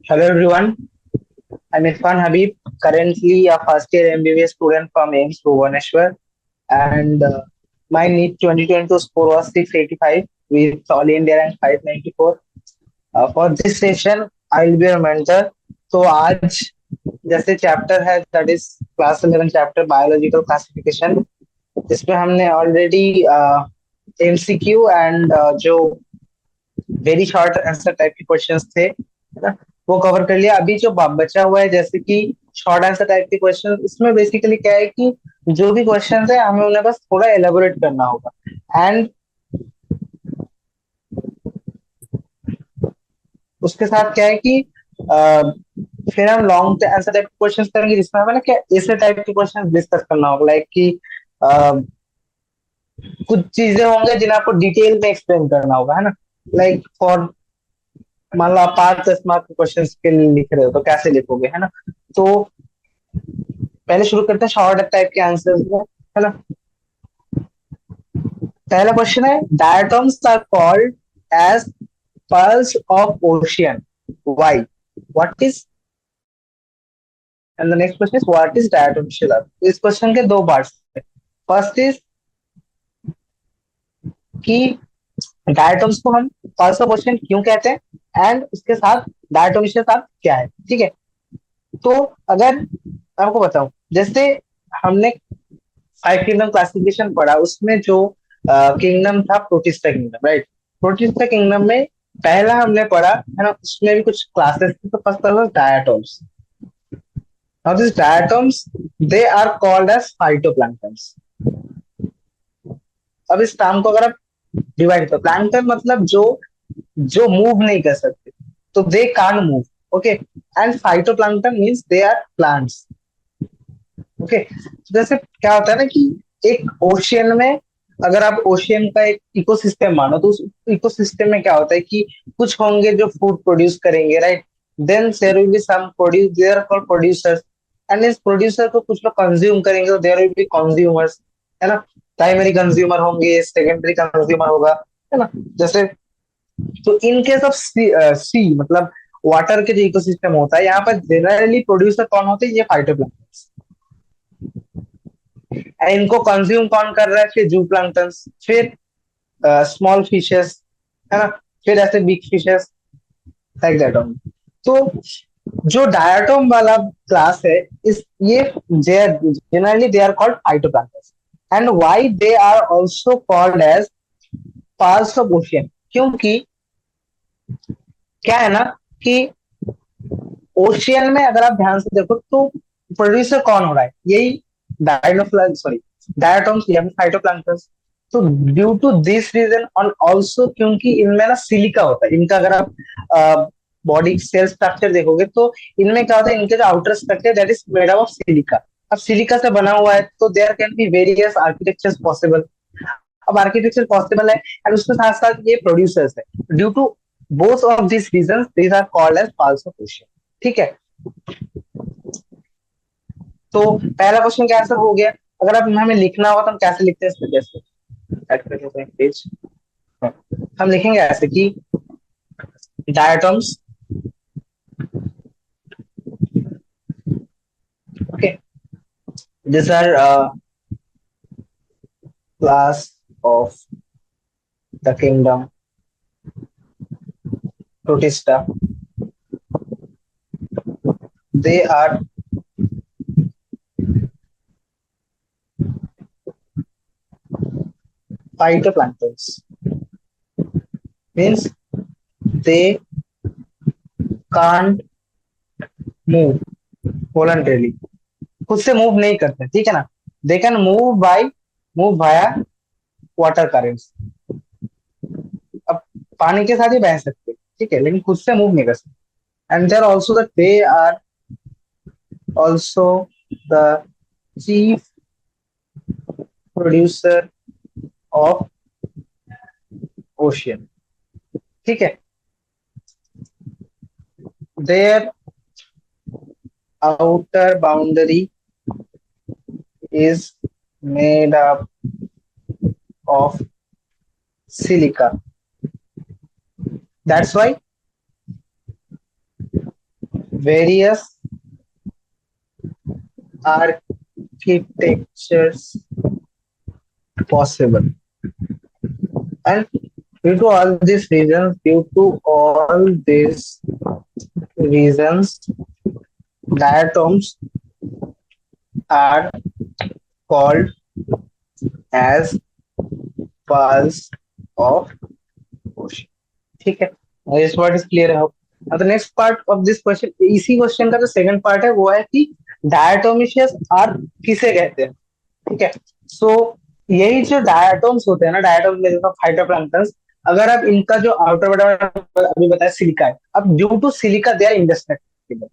Hello everyone, I'm Irfan Habib, currently a first year MBBS student from AIMS Bhubaneswar, and my NEET 2022 score was 685 with All India rank 594. For this session, I'll be a mentor. तो आज जैसे chapter है that is class 11 chapter biological classification, जिसमें हमने already MCQ and जो very short answer type के questions थे, है ना, वो कवर कर लिया। अभी जो बचा हुआ है जैसे कि शॉर्ट आंसर टाइप के क्वेश्चन, इसमें बेसिकली क्या है कि जो भी क्वेश्चन है हमें उन्हें बस थोड़ा एलेबोरेट करना होगा एंड उसके साथ क्या है कि फिर हम लॉन्ग आंसर टाइप के क्वेश्चन करेंगे जिसमें हमें ना क्या ऐसे टाइप के क्वेश्चन डिस्कस करना होगा, लाइक कि कुछ चीजें होंगे जिन्हें आपको डिटेल में एक्सप्लेन करना होगा, है ना। लाइक फॉर मान लो आप 5-10 मार्क के क्वेश्चन के लिए लिख रहे हो तो कैसे लिखोगे, है ना। तो पहले शुरू करते हैं शॉर्ट टाइप के आंसर्स में, है ना। पहला क्वेश्चन है, diatoms are called as pearls of ocean, why, what is, and the next question is what is diatom shell. इस क्वेश्चन के दो पार्ट्स हैं। फर्स्ट इज कि डायटम्स को हम पर्ल्स ऑफ ओशियन क्यों कहते हैं एंड उसके साथ डायटम के साथ क्या है, ठीक है। तो अगर आपको बताऊं, जैसे हमने 5 किंगडम क्लासिफिकेशन पढ़ा, उसमें जो किंगडम था protista kingdom, right. Protista kingdom में पहला हमने पढ़ा, है ना, उसमें भी कुछ क्लासेस थे। तो first class diatoms. Now this diatoms, they are called as phytoplanktons. अब इस टर्म को अगर आप डिवाइड करो, प्लैंक्टन मतलब जो जो मूव नहीं कर सकते, तो they can't move, okay. And phytoplankton means they are plants, okay. जैसे क्या होता है ना कि एक ओशियन में, अगर आप ओशियन का एक इकोसिस्टम मानो, तो उस इकोसिस्टम में क्या होता है कि कुछ होंगे जो फूड प्रोड्यूस करेंगे, right. Then there will be some produce, they are called producers, and इस प्रोड्यूसर को कुछ लोग कंज्यूम करेंगे, तो देयर विल बी कंज्यूमर्स, है ना। प्राइमरी कंज्यूमर होंगे, सेकेंडरी कंज्यूमर होगा, है ना। जैसे तो इन केस ऑफ सी मतलब वाटर के जो इकोसिस्टम होता है, यहाँ पर जनरली प्रोड्यूसर कौन होते हैं, ये फाइटोप्लैंक्टन्स। इनको कंज्यूम कौन कर रहा है, फिर जू प्लैंक्टन, फिर स्मॉल फिशेस, है ना, फिर ऐसे big fishes, like that only. तो जो डायटोम वाला क्लास है, इस ये generally they are called phytoplankton. And why they are also called as parts of ocean, क्योंकि क्या है ना कि ओशियन में अगर आप ध्यान से देखो तो प्रोड्यूसर कौन हो रहा है, यही डायनोफ्लाग सॉरी डायटोम्स या फाइटोप्लैंक्टन। तो ड्यू टू दिस रीजन और ऑल्सो क्योंकि इनमें ना सिलिका होता है, इनका अगर आप बॉडी सेल स्ट्रक्चर देखोगे तो इनमें क्या होता है, इनके जो outer structure that is made up of silica. अब सिलिका से बना हुआ है तो there can be various architectures possible. अब आर्किटेक्चर पॉसिबल है एंड उसके साथ साथ ये प्रोड्यूसर्स है। Due to both of this reason these are called as parts of ocean, ठीक है। तो पहला क्वेश्चन का आंसर हो गया। अगर आप हमें लिखना होगा तो हम कैसे लिखते हैं इसमें, जैसे ऐड कर लेते हैं पेज। हम लिखेंगे ऐसे कि diatoms, okay, this are class of the kingdom protista, they are phytoplanktons, means they can't move voluntarily, खुद से मूव नहीं करते, ठीक है ना। They can move via water currents. अब पानी के साथ ही बह सकते, ठीक है, लेकिन खुद से मूव नहीं कर सकते। And there also that they are also the chief producer of ocean, ठीक है। Their outer boundary is made up of silica. That's why various architectures possible. And due to all these reasons, diatoms are called as pearls of ocean. ठीक है, this word is clear है. अब the next part of this question, इसी question का जो second part है वो है कि डायटोमिशियस आर किसे कहते हैं. ठीक है, सो यही जो डायटोम्स होते हैं ना, डायटोम्स में जैसे फाइटोप्लैंक्टन्स, अगर आप इनका जो आउटर बॉडी अभी बताया सिलिका है, अब due to silica they are indestructible.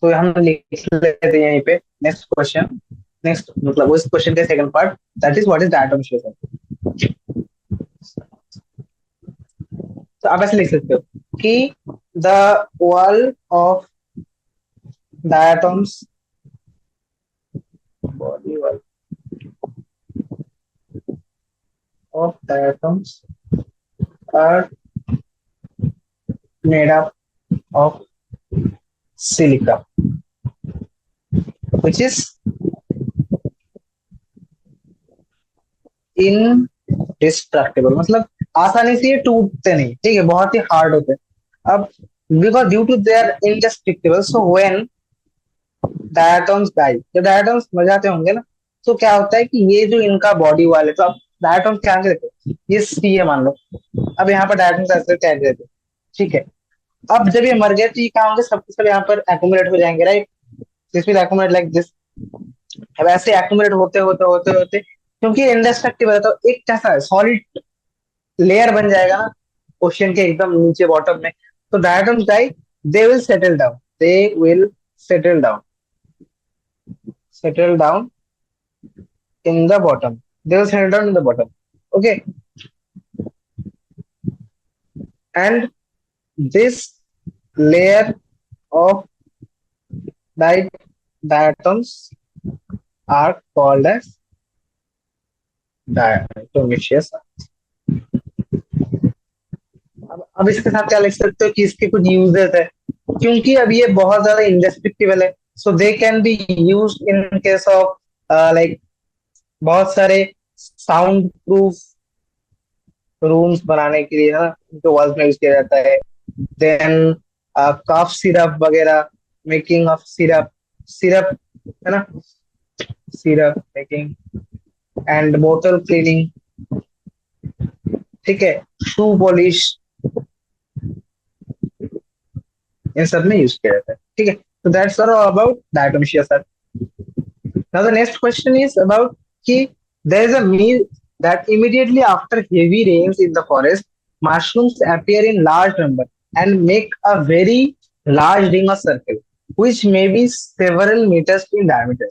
तो हम लिख लेते हैं यहीं पे नेक्स्ट क्वेश्चन. नेक्स्ट मतलब उस क्वेश्चन का second part, that is what is diatomaceous. तो आप ऐसे लिख सकते हो कि the wall of diatoms, body wall of diatoms are made up of silica which is indestructible. मतलब आसानी से ये टूटते नहीं. ठीक है, बहुत ही हार्ड होते हैं. अब because due to they are indestructible, so when diatoms die, जब डायटोम्स मर जाते होंगे ना, तो क्या होता है कि ये जो इनका बॉडी वाले, तो अब डायटोम्स क्या रहते हैं, ये सी है मान लो. अब यहाँ पर डायटोम्स ऐसे टैग रहते हैं. ठीक है, अब जब ये मर गए तो ये क्या होंगे, सब सब यहाँ पर एक्यूमुलेट हो जाएंगे, right. This will accumulate like this. अब ऐसे एक्यूमुलेट होते होते होते होते, क्योंकि इंडेस्ट्रक्टिबल है, तो एक कैसा सॉलिड लेयर बन जाएगा ना ओशियन के एकदम नीचे बॉटम में. तो diatoms die, they will settle down, they will settle down, settle down in the bottom. They will settle down in the bottom. Okay. And this layer of diatoms are called as diatomaceous. अब इसके साथ क्या लिख सकते हो कि इसके कुछ यूजेस है, क्योंकि अब ये बहुत ज्यादा इंडेस्ट्रक्टिबल है. So they can be use in case of like बहुत सारे साउंड प्रूफ रूम्स बनाने के लिए ना, जो वॉल्स में यूज किया जाता है. देन कफ सिरप वगैरह, मेकिंग ऑफ सिरप, सिरप है ना, सिरप मेकिंग एंड बोतल क्लीनिंग. ठीक है, शू पॉलिश, इन सब में यूज किया जाता है. ठीक है, so that's all about diatomaceous earth. Now the next question is about कि there is a myth that immediately after heavy rains in the forest, mushrooms appear in large number and make a very large ring or circle, which may be several meters in diameter.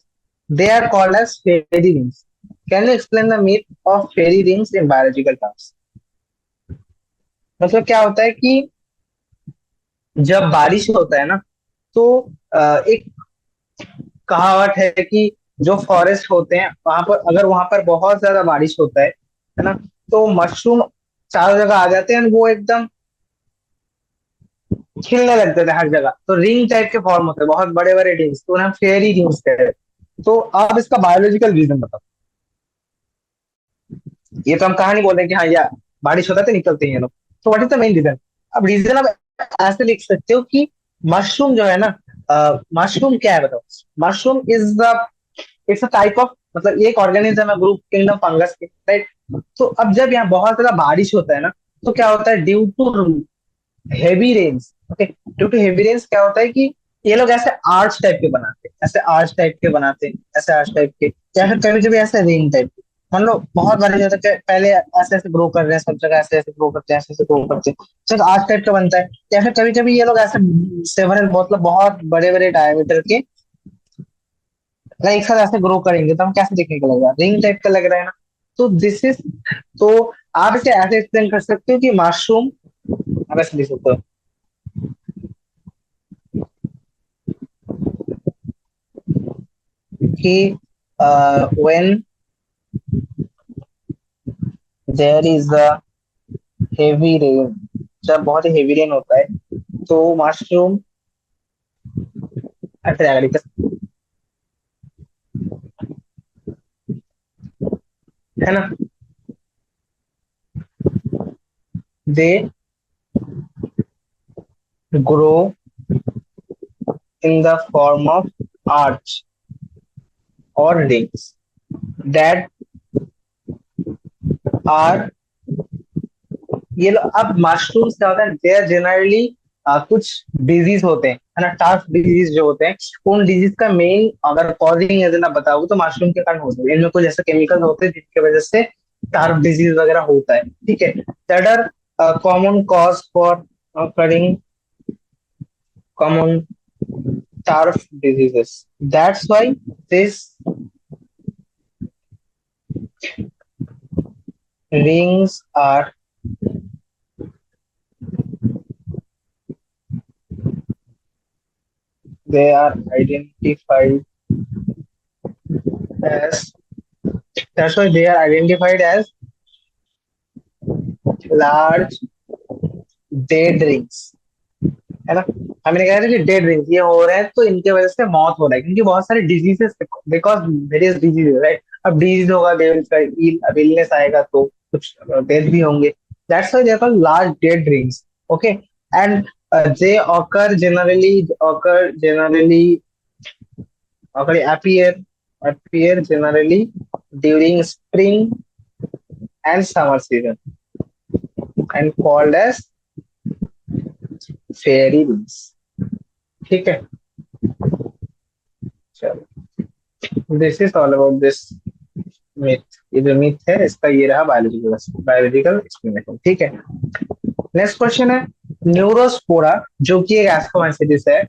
They are called as fairy rings. Can you explain the myth of fairy rings in biological terms? मतलब क्या होता है कि जब बारिश होता है ना, तो एक कहावत है कि जो फॉरेस्ट होते हैं वहां पर, अगर वहां पर बहुत ज्यादा बारिश होता है ना, तो मशरूम चारों जगह आ जाते हैं और वो एकदम खिलने लगते थे हर जगह. तो रिंग टाइप के फॉर्म होते हैं, बहुत बड़े बड़े रिंग्स, तो उन्हें फेयरी रिंग्स कहते हैं. तो आप इसका बायोलॉजिकल रीजन बताओ. ये तो हम कहानी बोल रहे हैं कि हाँ यार बारिश होता है तो निकलते हैं ये लोग, तो what is the main reason. अब रीजन आप ऐसे लिख सकते हो कि मशरूम जो है ना, मशरूम क्या है बताओ. Mushroom is the, it's a type of, मतलब ये एक ऑर्गेनिज्म है ग्रुप किंगडम फंगस के, राइट. तो अब जब यहाँ बहुत ज्यादा बारिश होता है ना, तो क्या होता है due to heavy rains. Okay, due to heavy rains क्या होता है कि ये लोग ऐसे आर्च टाइप के बनाते हैं, ऐसे आर्च टाइप के बनाते हैं, ऐसे आर्च टाइप के, या फिर कभी कभी ऐसे रिंग टाइप के. मान लो बहुत बारिश होता है, पहले ऐसे ऐसे ग्रो कर रहे हैं सब जगह, ऐसे ऐसे ग्रो करते हैं, ऐसे ऐसे ग्रो करते हैं, तो आर्च टाइप का बनता है. या फिर कभी कभी ये लोग ऐसे सेवरल, मतलब बहुत बड़े बड़े डायमीटर के एक साथ ऐसे ग्रो करेंगे, तो हम कैसे देखने का लगेगा, रिंग टाइप का लग रहा है ना. तो दिस इज, तो आप इसे ऐसे एक्सप्लेन कर सकते हो कि मशरूम, आप ऐसे लिख सकते हो कि when there is a heavy rain, जब बहुत ही हेवी रेन होता है, तो मशरूम अट्रेगरिकस, है ना। They grow in the form of arch और रिंग्स दैट आर, ये लो, अब मशरूम्स क्या होता है, दे आर जनरली कुछ डिजीज होते हैं, है ना, टर्फ डिजीज जो होते हैं, उन डिजीज का मेन अगर कॉजिंग एजेंट आप बताओ तो मशरूम के कारण होते हैं। इनमें कुछ ऐसे केमिकल होते हैं जिनकी वजह से टर्फ डिजीज वगैरह होता है, ठीक है। That are common cause for occurring common turf diseases. That's why these rings are they are identified as that's why they are identified as large dead rings, है ना। हमने कहा था कि डेड रिंग्स ये हो रहे हैं तो इनके वजह से मौत हो रहा है, क्योंकि बहुत सारे diseases, because various disease, right. अब डिजीज होगा, अब इलनेस आएगा तो कुछ डेथ भी होंगे। That's why they are called large dead rings, okay. And they appear generally during spring and summer season and called as fairy rings, ठीक है। चलो, this is all about this myth. ये जो मिथ है इसका ये रहा बायोलॉजिकल एक्सप्लेनेशन, ठीक है। नेक्स्ट क्वेश्चन है, न्यूरोस्पोरा जो कि एक एस्कोमाइसिटिस है,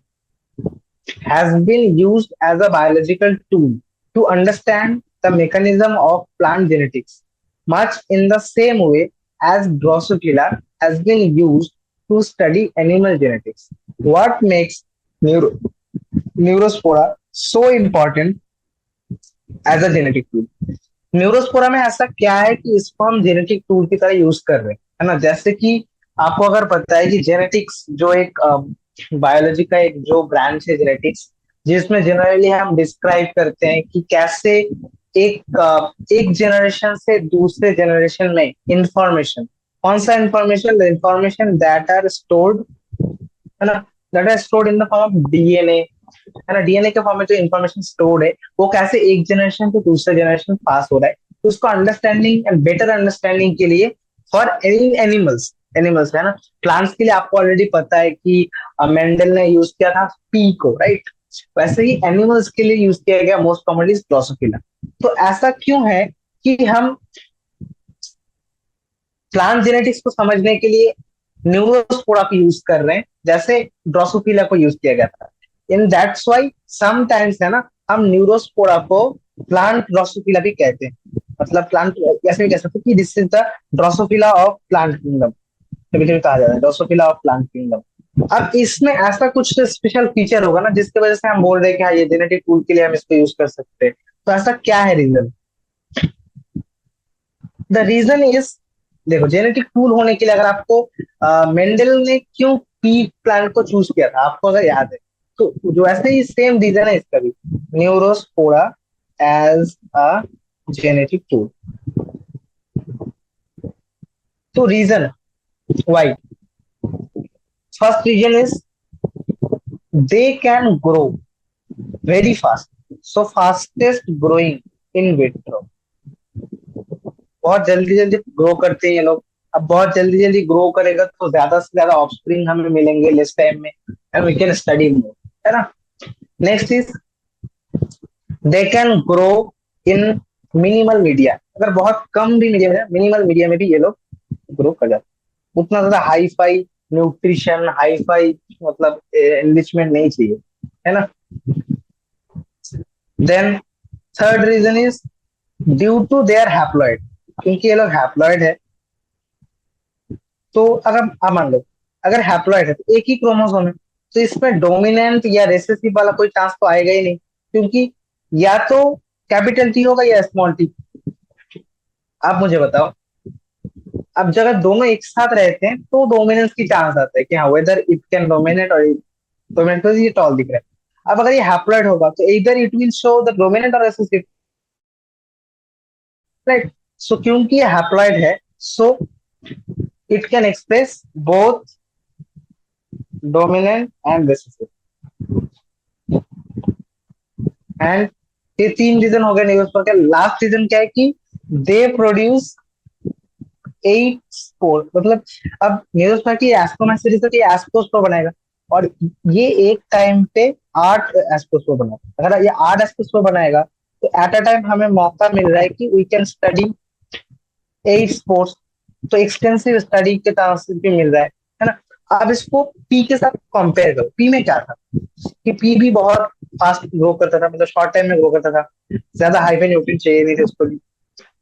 has been used as a biological tool to understand the mechanism of plant genetics, much in the same way as Drosophila has been used to study animal genetics. What makes neuro- Neurospora so important as a genetic tool? Neurospora में ऐसा क्या है कि इसको हम genetic tool की तरह use कर रहे हैं, है ना। जैसे कि आपको अगर पता है कि जेनेटिक्स जो एक बायोलॉजी का एक जो ब्रांच है जेनेटिक्स, जिसमें जनरली हम डिस्क्राइब करते हैं कि कैसे एक जनरेशन से दूसरे जनरेशन में इंफॉर्मेशन, कौन सा information, the information that are stored, है ना, that are stored in the form of DNA, है ना। डीएनए के फॉर्म में जो इन्फॉर्मेशन स्टोर्ड है वो कैसे एक जनरेशन से दूसरे जनरेशन पास हो रहा है, तो उसको अंडरस्टैंडिंग एंड बेटर अंडरस्टैंडिंग के लिए फॉर एनिमल्स, एनिमल्स, है ना। प्लांट्स के लिए आपको ऑलरेडी पता है कि मेंडल ने यूज किया था पी को, राइट। वैसे ही एनिमल्स के लिए यूज किया गया मोस्ट कॉमनली ड्रोसोफिला। तो ऐसा क्यों है कि हम प्लांट जेनेटिक्स को समझने के लिए न्यूरोस्पोरा को यूज कर रहे हैं जैसे ड्रोसोफिला को यूज किया गया था। इन दैट्स व्हाई समटाइम्स, है ना, हम न्यूरोस्पोरा को प्लांट ड्रोसोफिला भी कहते हैं। मतलब प्लांट ऐसे भी कह सकते हैं कि this is the Drosophila of plant kingdom, कभी कभी कहा जाता है ड्रोसोफिला ऑफ प्लांट किंगडम। अब इसमें ऐसा कुछ स्पेशल फीचर होगा ना जिसकी वजह से हम बोल रहे हैं कि हाँ ये जेनेटिक टूल के लिए हम इसको यूज कर सकते हैं। तो ऐसा क्या है रीजन? द रीजन इज, देखो, जेनेटिक टूल होने के लिए अगर आपको मेंडल ने क्यों पी प्लांट को चूज किया था आपको अगर याद है, तो जो ऐसे ही सेम रीजन है इसका भी, Neurospora as a genetic tool. तो reason why, first reason is they can grow very fast, so fastest growing in vitro, बहुत जल्दी जल्दी ग्रो करते हैं ये लोग। अब बहुत जल्दी जल्दी ग्रो करेगा तो ज्यादा से ज्यादा ऑफस्प्रिंग हमें मिलेंगे लेस टाइम में, and we can study more, है ना। Next is they can grow in minimal media, अगर बहुत कम भी मीडिया में, मिनिमल मीडिया में भी ये लोग ग्रो कर जाते हैं। उतना ज्यादा hi fi nutrition, hi fi मतलब एनरिचमेंट नहीं चाहिए, है ना। Then third reason is due to their haploid, क्योंकि ये लोग हैप्लॉइड है। तो अगर आप मान लो अगर हैप्लॉइड है तो एक ही क्रोमोसोम है, तो इसमें डोमिनेंट या रिसेसिव वाला कोई चांस तो आएगा ही नहीं, क्योंकि या तो कैपिटल टी होगा या स्मॉल टी। आप मुझे बताओ, अब जब दोनों एक साथ रहते हैं तो डोमिनेंस की चांस आता है कि हाँ वेदर इट कैन डोमिनेट और तो मेरे को ये टॉल दिख रहा है। अब अगर ये हैप्लॉइड होगा तो इधर it will show the dominant और रिसेसिव, राइट। सो क्योंकि ये हैप्लॉइड है, so it can express both dominant and recessive. And ये तीन रीजन हो गए न्यूज़पेपर के। लास्ट रीजन क्या है कि दे प्रोड्यूस 8 स्पोर, मतलब अब न्यूज़पेपर की एस्कोमेसिस तो ये एस्कोस्पोर बनाएगा, और ये एक टाइम पे 8 एस्कोस्पोर बनाता है। अगर ये 8 एस्कोस्पोर बनाएगा तो एट अ टाइम हमें मौका मिल रहा है कि वी कैन स्टडी 8 स्पोर्ट्स। तो एक्सटेंसिव स्टडी के चांसेस भी मिल रहा है ना। अब इसको पी के साथ कंपेयर करो, पी में क्या था कि पी भी बहुत फास्ट ग्रो करता था, मतलब शॉर्ट टाइम में ग्रो करता था, ज्यादा हाइपर न्यूट्रिएंट चाहिए नहीं थे उसको भी,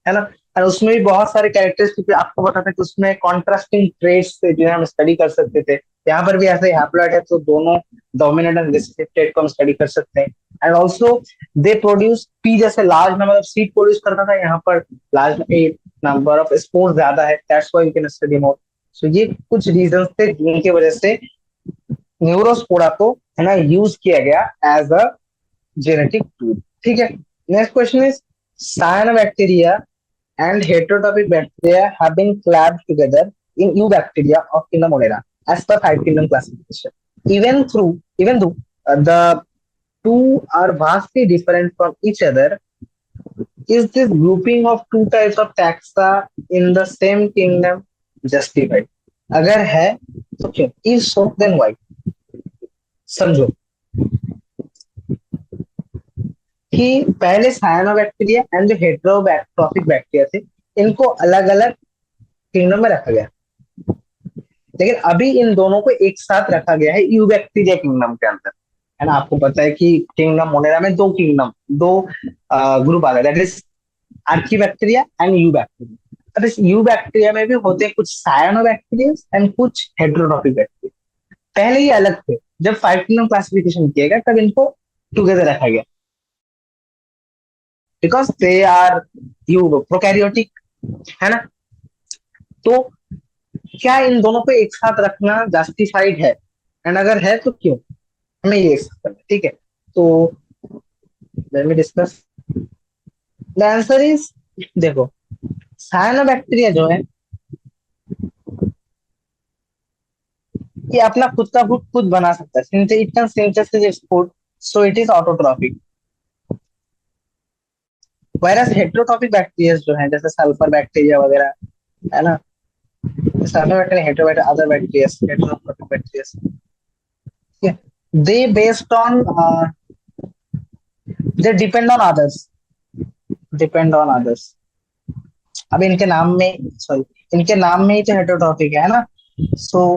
है ना। और उसमें भी बहुत सारे कैरेक्टरिस्टिक आपको पता था कि उसमें कॉन्ट्रास्टिंग ट्रेड्स थे जिन्हें हम स्टडी कर सकते थे। यहाँ पर भी ऐसे ही हैप्लॉइड है तो दोनों डोमिनेंट एंड रिसेसिव ट्रेड को हम स्टडी कर सकते हैं। एंड ऑल्सो दे प्रोड्यूस, पी जैसे large number of seed produce करता था, यहाँ पर लार्ज नंबर ऑफ स्पोर्स ज्यादा है, that's why you can study more. So ये कुछ रीजंस थे जिनकी वजह से न्यूरोस्पोरा को, है ना, यूज किया गया एज अ जेनेटिक टूल। ठीक है। Next question is cyanobacteria and heterotropic bacteria have been clapped together in eubacteria of kingdom Monera as per five kingdom classification. Even though the two are vastly different from each other, is this grouping of two types of taxa in the same kingdom justified? अगर है तो क्यों? If so, then why? समझो कि पहले cyanobacteria and जो heterotrophic bacteria थे, इनको अलग अलग किंगडम में रखा गया, लेकिन अभी इन दोनों को एक साथ रखा गया है यूबैक्टीरिया किंगडम के अंदर, है ना। आपको पता है कि किंगडम मोनेरा में दो ग्रुप आ गए, that is archaebacteria and eubacteria. अब इस यूबैक्टीरिया में भी होते हैं कुछ साइनोबैक्टीरिया एंड कुछ हेटेरोट्रॉपिक बैक्टीरिया। पहले ये अलग थे, जब फाइव किंगडम क्लासिफिकेशन किया गया तब इनको टुगेदर रखा गया, because they are you prokaryotic, है ना। तो क्या इन दोनों को एक साथ रखना जस्टिफाइड है, एंड अगर है तो क्यों? हमें ये एक्सेस करना है, ठीक है। तो let me discuss the answer is, देखो साइनोबैक्टीरिया जो है ये अपना खुद का फूड खुद बना सकता है, since it can synthesis food, so it is autotropic. Virus heterotropic bacteria जो है जैसे सल्फर बैक्टीरिया वगैरह, है ना, sulphur bacteria heterobacteria, other bacteria heterotropic bacteria, they based on, they depend on others. अब इनके नाम में, सॉरी, इनके नाम में ही तो हेटेरोट्रॉपिक है ना। सो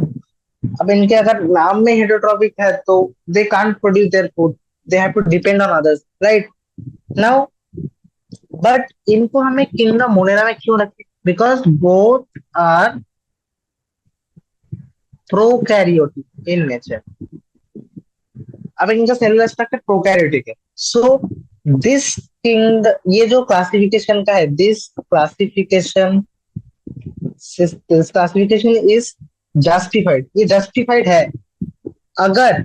अब इनके अगर नाम में हेटेरोट्रॉपिक है तो they can't produce their food, they have to depend on others, right. Now but इनको हमें किंगडम मोनेरा में क्यों रखें? Because both are prokaryotic in nature. अब इनका सेलुलर स्ट्रक्चर प्रोकैरियोटिक है। सो दिस किंग, ये जो क्लासिफिकेशन का है, दिस क्लासिफिकेशन इज जस्टिफाइड, ये जस्टिफाइड है अगर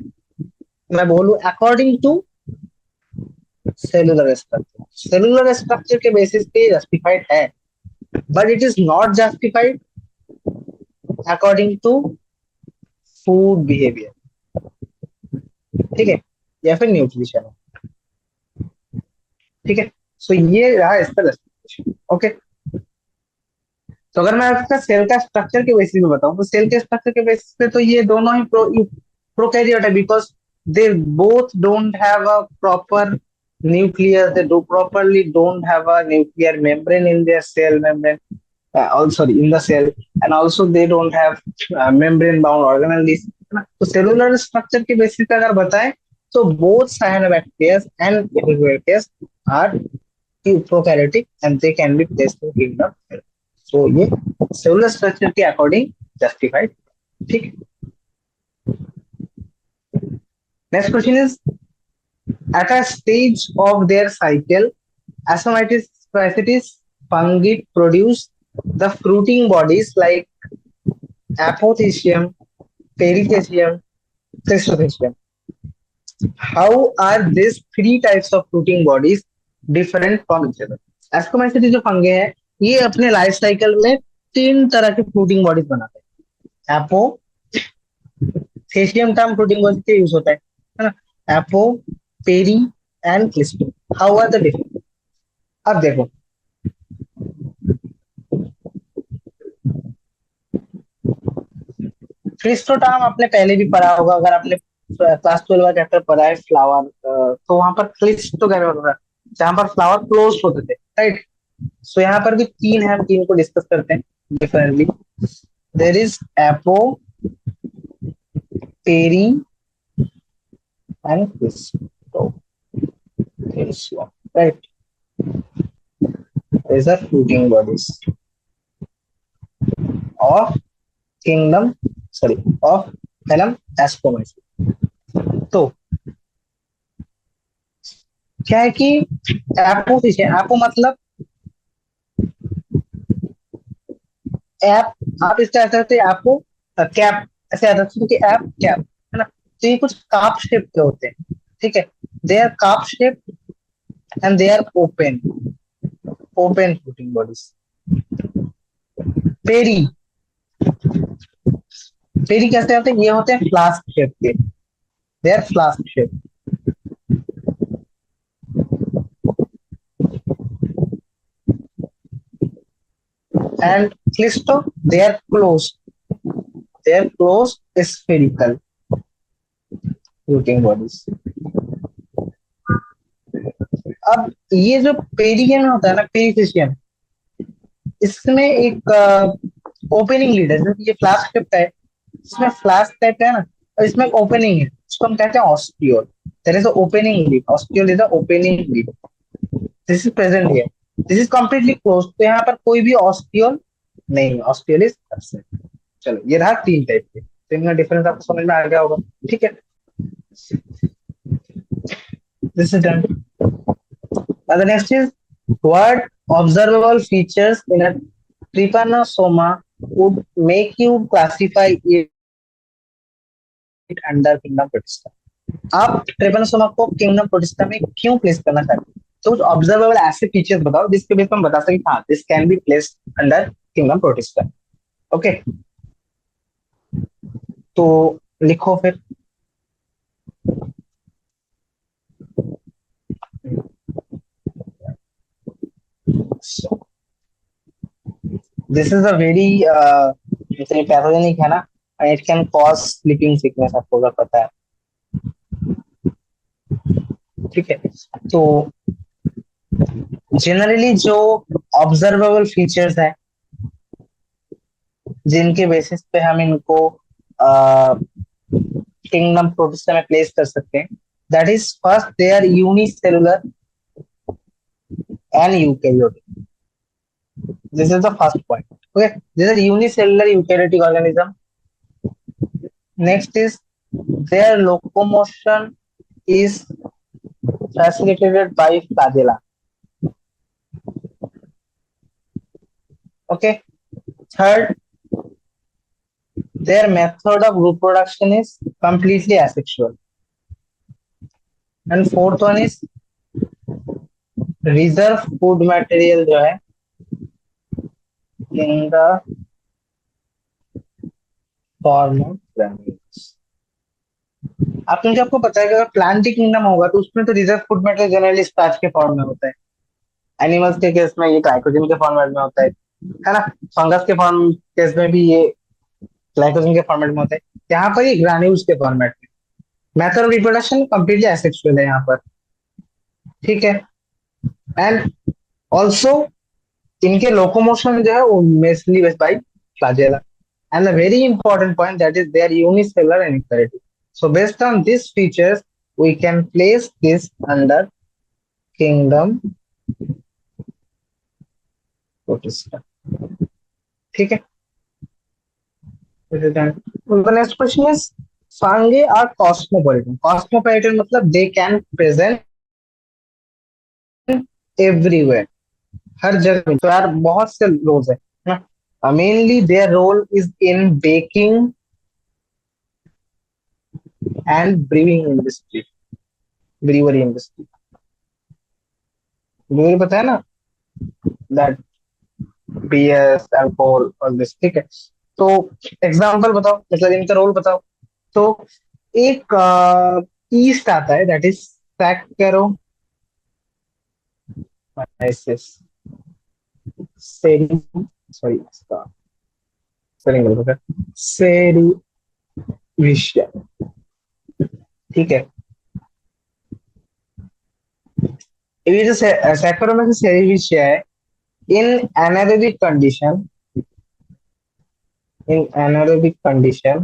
मैं बोलूं अकॉर्डिंग टू सेलुलर स्ट्रक्चर के बेसिस पे जस्टिफाइड है, but it is not justified according to food behaviour, ठीक है, या फिर न्यूट्रिशन, ठीक है। सो ये रहा इसका जस्टिफिकेशन, ओके। तो अगर मैं आपका सेल का स्ट्रक्चर के बेसिस पे बताऊं तो सेल के स्ट्रक्चर के बेसिस पे तो ये दोनों ही प्रोकैरियोट है, because they both don't have a proper nucleus, they do properly don't have a nuclear membrane in their cell membrane, also in the cell, and also they don't have membrane bound organelles, है ना। तो cellular structure के basis पे अगर बताएं तो both cyanobacteria and epibacteria are prokaryotic and they can be placed in kingdom cell. So ये cellular structure के अकॉर्डिंग जस्टिफाइड, ठीक है। Next question is, at a stage of their cycle, Asomycetes parasites fungi produce the fruiting bodies like apothecium, perithecium, cryptothecium. How are these three types of fruiting bodies different from each other? एस्कोमाइसिटी जो fungi हैं ये अपने life cycle में तीन तरह के fruiting bodies बनाते हैं। Apothecium term fruiting bodies के यूज होता है ना। Apo, peri and cleisto. How are the different? अब देखो, क्लिस्टो टर्म आपने पहले भी पढ़ा होगा, अगर आपने क्लास 12 का चैप्टर पढ़ा है फ्लावर, तो वहां पर क्लिस्टो क्या होता था, जहां पर फ्लावर क्लोज होते थे, राइट। सो यहाँ पर भी तीन है, हम तीन को डिस्कस करते हैं differently. There is apo, peri and cleisto, right. These are fruiting bodies of kingdom, sorry, of phylum Ascomyces. तो क्या है कि एपो फिश है, एपो मतलब ऐप, आप इसका ऐसा करते एपो कैप, ऐसे याद रखते कि ऐप कैप है ना। तो ये कुछ काप शेप के होते हैं, ठीक है। They are cup shape and they are open, open fruiting bodies. Peri, peri कैसे होते हैं, ये होते हैं फ्लास्क शेप के, they are flask shape. And cleisto, they are closed, they are closed spherical fruiting bodies। अब ये जो पेरियन होता है ना, पेरिफिशियन, इसमें एक ओपनिंग लीड है, जैसे ये फ्लास्क टाइप का है, इसमें फ्लास्क टाइप का है ना, और इसमें ओपनिंग है, उसको हम कहते हैं ostiole. There is opening lid, ostiole is the opening lid. This is present here, this is completely close, तो यहाँ पर कोई भी ऑस्टियोल नहीं, ऑस्टियोल इज एब्सेंट। चलो ये रहा तीन टाइप के, तो इनका डिफरेंस आपको समझ में आ गया होगा, ठीक है। This is done. Now the next is, what observable features in a trypanosoma would make you classify it under kingdom protista? आप ट्रिपनोसोमा को किंगडम प्रोटिस्टा में क्यों प्लेस करना चाहते हैं? तो कुछ ऑब्जर्वेबल ऐसे फीचर्स बताओ जिसके बेस पर हम बता सके हाँ this can be placed under kingdom protista. Okay, तो लिखो फिर। This is a very pathogenic है ना, it can cause sleeping sickness, आपको अगर पता है, ठीक है। तो जनरली जो ऑब्जर्वेबल फीचर्स है जिनके बेसिस पे हम इनको किंगडम प्रोटिस्टा में प्लेस कर सकते हैं, that is first they are unicellular and eukaryotic. This is the first point, okay. This is unicellular eukaryotic organism. Next is their locomotion is facilitated by flagella, okay। Third, their method of reproduction is completely asexual, and fourth one is reserve food material जो है in the form of granules। आप क्योंकि आपको पता है कि अगर plant kingdom होगा तो उसमें तो reserve food material generally starch के फॉर्म में होता है, एनिमल्स के केस में ये ग्लाइकोजन के फॉर्मेट में होता है ना। फंगस के फॉर्म केस में भी ये ग्लाइकोजन के फॉर्मेट में होता है, यहाँ पर ये ग्रान्यूल्स के फॉर्मेट में। Method of reproduction completely asexual है यहाँ पर, ठीक है। एंड ऑल्सो इनके लोकोमोशन जो है वो mostly by flagella, and the very important point that is they are unicellular and eukaryotic. So based on this features we can place this under kingdom protista, ठीक है। The next question is, fungi are cosmopolitan. Cosmopolitan मतलब they can present everywhere, हर जगह में। तो यार बहुत से roles है ना, mainly their role is in baking and brewing industry. Brewery industry, brewery पता है ना, दैट बीएस अल्कोहल और दिस, ठीक है। तो एग्जांपल बताओ, मतलब इनका रोल बताओ। तो एक ईस्ट आता है, दैट इज सैक्रोमाइसिस, सेरी, सॉरी इसका स्पेलिंग गलत है, सेरिविशिया, ठीक है। ये जो सैक्रोमाइसिस सेरिविशिया है, इन anaerobic condition, in anaerobic condition,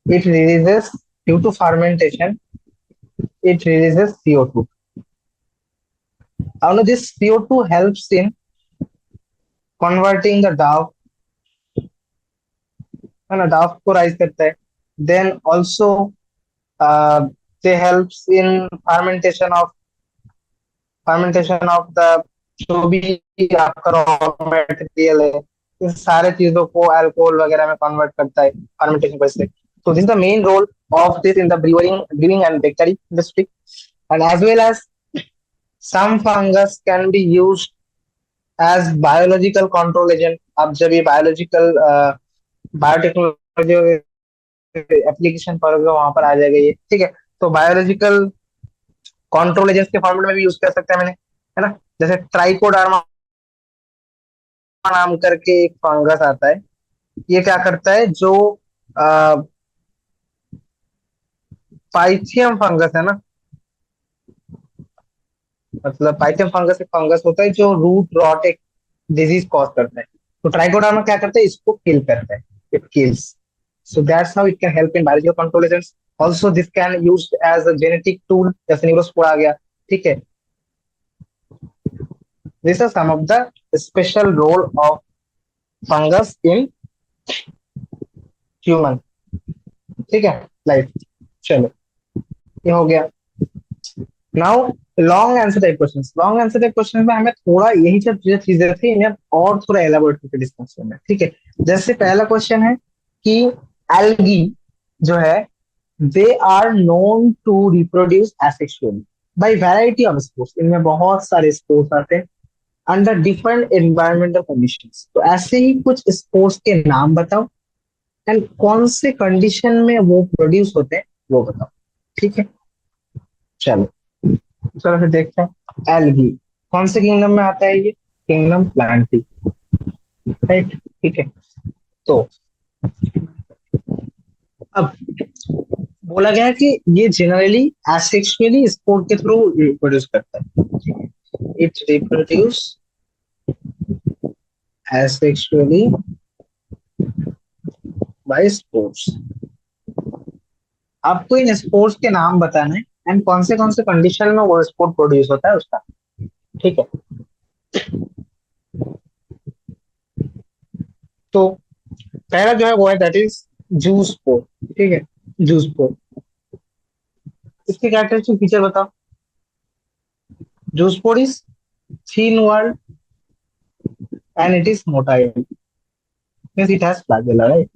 it releases, due to fermentation, it releases CO2. Now this CO2 helps in converting the dough, है ना, dough को राइज करता है। Then also they helps in fermentation of the जो भी आपका raw material है, इन सारे चीजों को अल्कोहल वगैरह में कन्वर्ट करता है फर्मेंटेशन वजह से। So this is the main role of this in the brewing and bakery industry, and as well as some fungus can be used as biological control agent। अब जब ये बायोलॉजिकल बायोटेक्नोलॉजी एप्लीकेशन पर होगा वहां पर आ जाएगा ये, ठीक है। तो बायोलॉजिकल कंट्रोल एजेंट्स के फॉर्मेट में भी यूज कर सकते हैं मैंने, है ना। जैसे ट्राइकोडर्मा नाम करके एक फंगस आता है, ये क्या करता है, जो पाइथियम फंगस है ना, मतलब पाइथियम फंगस एक फंगस होता है जो रूट रॉट एक डिजीज कॉज करता है। तो ट्राइकोडर्मा क्या करता है, इसको किल करता है, it kills. So that's how it can help in biological control agents. Also this can use as a genetic tool, जैसे न्यूरोस्पोर आ गया, ठीक है। This are some of the special role of fungus in human, ठीक है, life. चलो ये हो गया। Now long answer type questions, long answer type question में हमें थोड़ा यही सब चीजें थी, इन्हें और थोड़ा एलाबोरेट करके डिस्कस करना है, ठीक है। जैसे पहला क्वेश्चन है कि एल्गी जो है, they are known to reproduce asexually by variety of spores, इनमें बहुत सारे स्पोर्स आते हैं अंडर डिफरेंट एनवायरमेंटल कंडीशंस। तो ऐसे ही कुछ स्पोर्स के नाम बताओ एंड कौन से कंडीशन में वो प्रोड्यूस होते हैं वो बताओ, ठीक है। चलो चलो फिर देखते हैं एल्गी कौन से किंगडम में आता है, ये किंगडम प्लांटी, राइट, ठीक है। तो अब बोला गया है कि ये जनरली एसेक्सुअली स्पोर के थ्रू रिप्रोड्यूस करता है, it reproduce asexually by spores. आपको इन स्पोर्ट्स के नाम बताना है एंड कौन से कंडीशन में वो स्पोर्ट प्रोड्यूस होता है उसका, ठीक है। तो पहला जो है वो है दैट इज जूस स्पोर, ठीक है, जूस स्पोर। इसके कैरेक्टरिस्टिक फीचर बताओ। Juice spore is thin walled and it is motile, means it has flagella, right?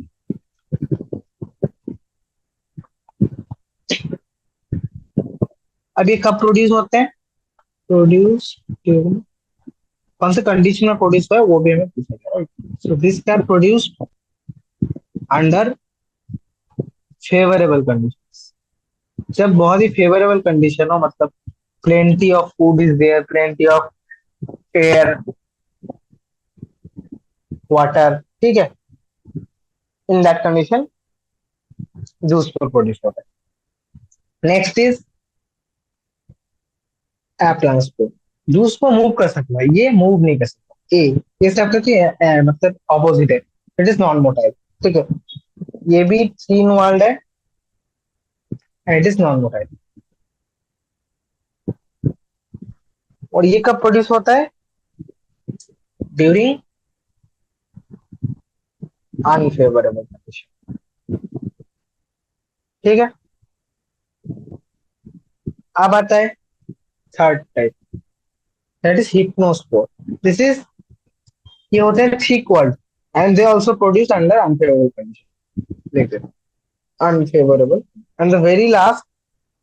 अब ये कब प्रोड्यूस होते हैं, प्रोड्यूस कौन से कंडीशन में प्रोड्यूस हुआ है वो भी हमें पूछा गया, right. So this can produce under favourable conditions, जब बहुत ही फेवरेबल कंडीशन हो, मतलब plenty of food is there, plenty of air, water, ठीक है, इन दैट कंडीशन जूस प्रोड्यूस होता है। नेक्स्ट इज ट्रांसपोर्ट, जूस को मूव कर सकता है, ये मूव नहीं कर सकता। ये सब मतलब ऑपोजिट है, इट इज नॉन मोटाइल, ठीक है। ये भी थीन walled है and it is non motile. और ये कब प्रोड्यूस होता है, ड्यूरिंग अनफेवरेबल कंडीशन, ठीक है। अब आता है third type, that is hypnospore. This is, ये होते हैं thick walled and they also produce under unfavourable condition, देखते हैं unfavourable. And the very last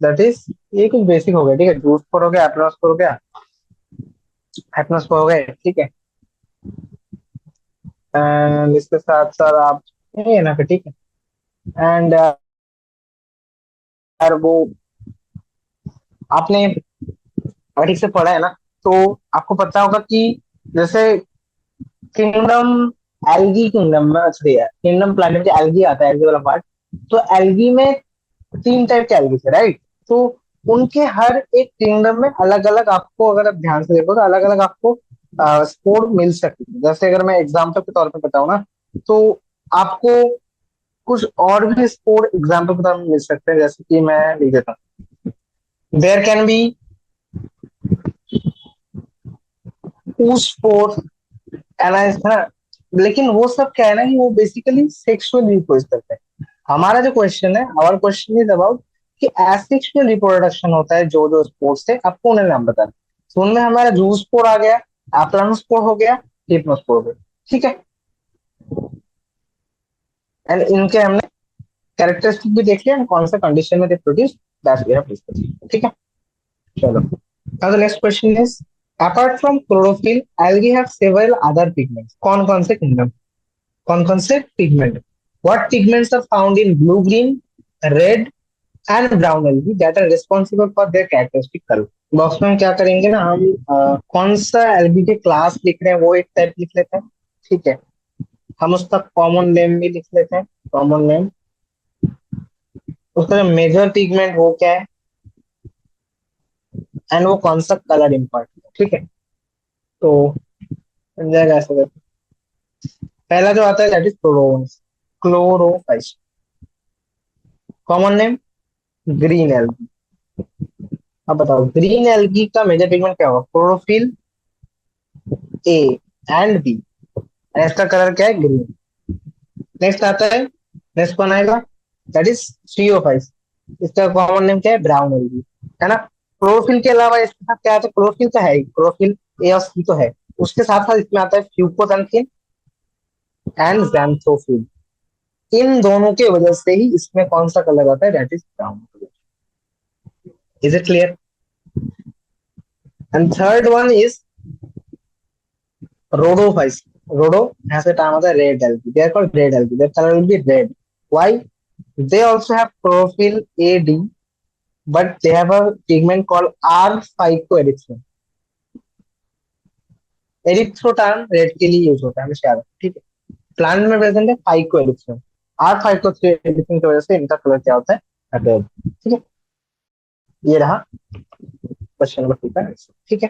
that is, ये कुछ बेसिक हो गया, ठीक है। जूस्पोर हो गया, एप्नोस्पोर हो गया, एप्नोस्पोर हो गए, ठीक है। एंड इसके साथ साथ आप ये ना, फिर ठीक है। एंड यार वो आपने अगर ठीक से पढ़ा है ना, तो आपको पता होगा कि जैसे किंगडम, एल्गी किंगडम में, सॉरी, किंगडम प्लैनेट के एल्गी आता है, एल्गी वाला पार्ट। तो एल्गी में तीन टाइप के एल्गी थे, राइट। तो उनके हर एक किंगडम में अलग अलग, आपको अगर आप ध्यान से देखो तो अलग अलग आपको स्पोर मिल सकती है। जैसे अगर मैं एग्जाम्पल के तौर पे बताऊं ना, तो आपको कुछ और भी स्पोर एग्जाम्पल के तौर पे मिल सकते हैं, जैसे कि मैं लिख देता हूँ, देयर कैन बी स्पोर, एनाइज है ना। लेकिन वो सब क्या है ना, कि वो बेसिकली सेक्सुअल रिप्रोड्यूस करते हैं। हमारा जो क्वेश्चन है, आवर क्वेश्चन इज अबाउट कि एसेक्सुअल रिप्रोडक्शन होता है जो जो स्पोर्ट्स है, आपको उन्हें नाम बताना। तो उनमें हमारा जूस्पोर आ गया, एप्लानोस्पोर हो गया, हिप्नोस्पोर हो गया, ठीक है। एंड इनके हमने कैरेक्टरिस्टिक भी देख लिया, कौन सा कंडीशन में they produce, that's we have discuss, ठीक है। चलो, now the next question is, apart from chlorophyll, algae have several other pigments. कौन कौन से किंगडम, कौन कौन से pigment, what pigments are found in blue, green, red and brown algae that are responsible for their characteristic color? Box में हम क्या करेंगे ना, हम कौन सा एल्गी के क्लास लिख रहे हैं वो एक टाइप लिख लेते हैं, ठीक है। हम उसका कॉमन नेम भी लिख लेते हैं, कॉमन नेम। उसका जो मेजर पिगमेंट वो क्या है, एंड वो कौन सा कलर इम्पॉर्ट है, ठीक है। तो बन जाएगा ऐसा करके। पहला जो आता है that is chlorons, chlorophyceae. Common name green algae. अब बताओ ग्रीन एल्गी का मेजर पिगमेंट क्या होगा, क्लोरोफिल ए एंड बी, इसका कलर क्या है, ग्रीन। नेक्स्ट आता है, नेक्स्ट कौन आएगा, दैट इज सीओ5, इसका कॉमन नेम क्या है, ब्राउन एल्गी, है ना। क्लोरोफिल के अलावा इसके साथ क्या आता है, क्लोरोफिल तो है ही, क्लोरोफिल ए और सी तो है, उसके साथ साथ इसमें आता है फ्यूकोसैंथिन एंड ज़ैंथोफिल। इन दोनों के वजह से ही इसमें कौन सा कलर आता है, that is brown colour. Is it clear? And third one is rhodophytes. Rhodo has a term of the red algae. They are called red algae. Their color will be red. Why? They also have chlorophyll A, D, but they have a pigment called R-phycoerythrin. Erythro term red के लिए use होता है हमेशा याद रखना, ठीक है। Plant में प्रेजेंट है फाइकोएरिथ्रिन, आर फाइकोएरिथ्रिन की वजह से इनका कलर क्या होता है, रेड, ठीक है। ये रहा क्वेश्चन नंबर 2 का, ठीक है।